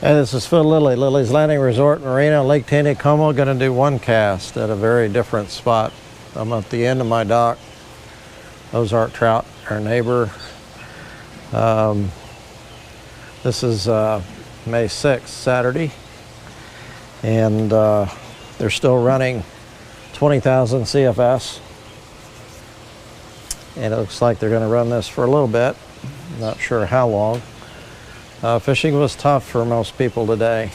Hey, this is Phil Lilley, Lilley's Landing Resort Marina, Lake Taney, Como. Going to do one cast at a very different spot. I'm at the end of my dock. Ozark trout, our neighbor. This is May 6th, Saturday, and they're still running 20,000 CFS. And it looks like they're going to run this for a little bit. Not sure how long. Fishing was tough for most people today.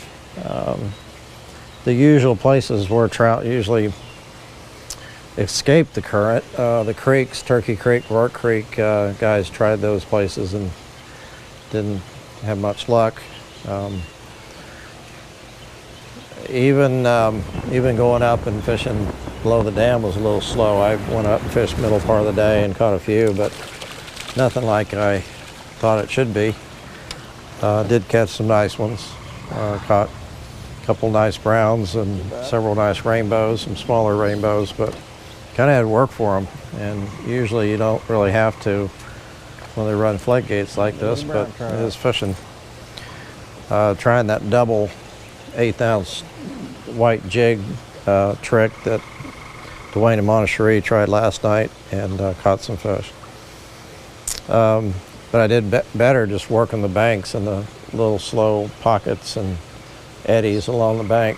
The usual places where trout usually escape the current, the creeks, Turkey Creek, Rourke Creek, guys tried those places and didn't have much luck. Even going up and fishing below the dam was a little slow. I went up and fished middle part of the day and caught a few, but nothing like I thought it should be. Did catch some nice ones. Caught a couple nice browns and several nice rainbows, some smaller rainbows, but kind of had to work for them. And usually you don't really have to when they run floodgates like this, but it is fishing. Trying that double 1/8 ounce white jig trick that Dwayne and Montecherie tried last night, and caught some fish. But I did better just working the banks and the little slow pockets and eddies along the bank.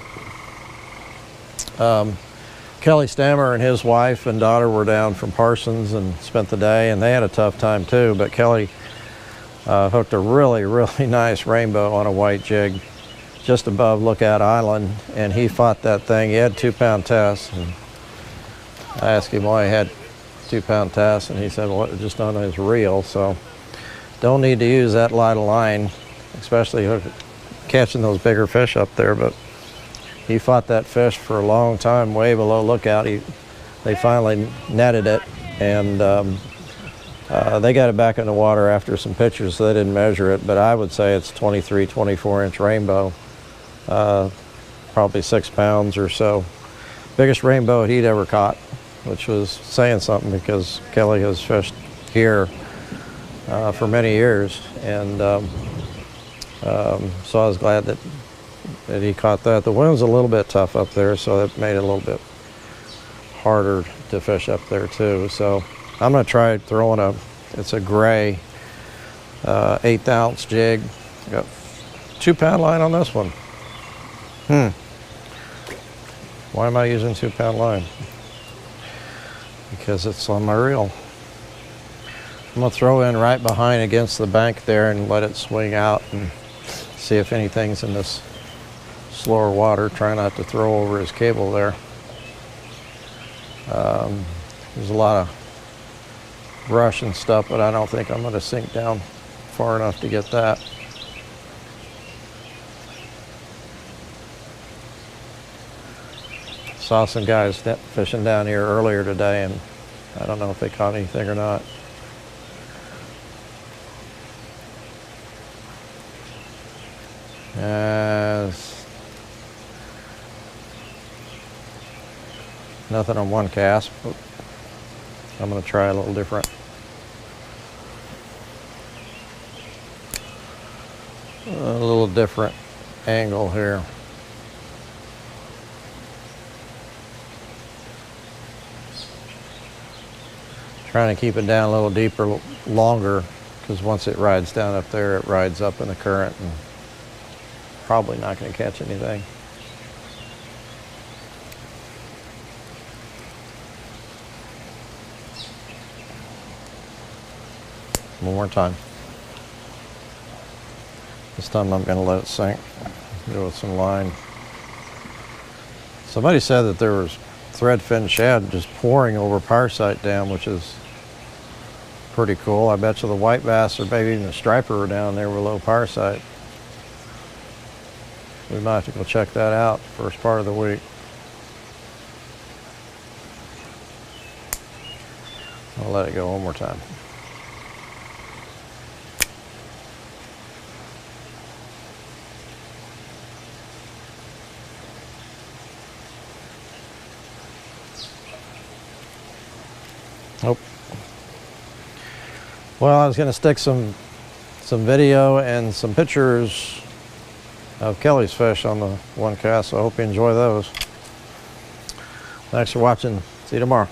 Kelly Stammer and his wife and daughter were down from Parsons and spent the day, and they had a tough time too, but Kelly hooked a really, really nice rainbow on a white jig just above Lookout Island, and he fought that thing. He had 2-pound tests, and I asked him why he had 2-pound tests, and he said, well, it just on his reel, so don't need to use that light of line, especially catching those bigger fish up there. But he fought that fish for a long time, way below Lookout. They finally netted it, and they got it back in the water after some pictures, so they didn't measure it, but I would say it's 23, 24-inch rainbow, probably 6 pounds or so. Biggest rainbow he'd ever caught, which was saying something because Kelly has fished here for many years, and so I was glad that he caught that. The wind's a little bit tough up there, so that made it a little bit harder to fish up there too. So I'm going to try throwing it's a gray 1/8 ounce jig. Got 2-pound line on this one. Why am I using 2-pound line? Because it's on my reel. I'm going to throw in right behind against the bank there and let it swing out and see if anything's in this slower water. Try not to throw over his cable there. There's a lot of brush and stuff, but I don't think I'm going to sink down far enough to get that. Saw some guys fishing down here earlier today, and I don't know if they caught anything or not. Nothing on one cast, but I'm going to try a little different. A little different angle here. Trying to keep it down a little deeper, longer, because once it rides down up there, it rides up in the current and probably not going to catch anything. One more time. This time I'm going to let it sink. Go with some line. Somebody said that there was threadfin shad just pouring over Parasite Dam, which is pretty cool. I bet you the white bass or maybe even the striper are down there below Parasite. We might have to go check that out first part of the week. I'll let it go one more time. Nope. Well, I was going to stick some video and some pictures of Kelly's fish on the one cast, so I hope you enjoy those. Thanks for watching. See you tomorrow.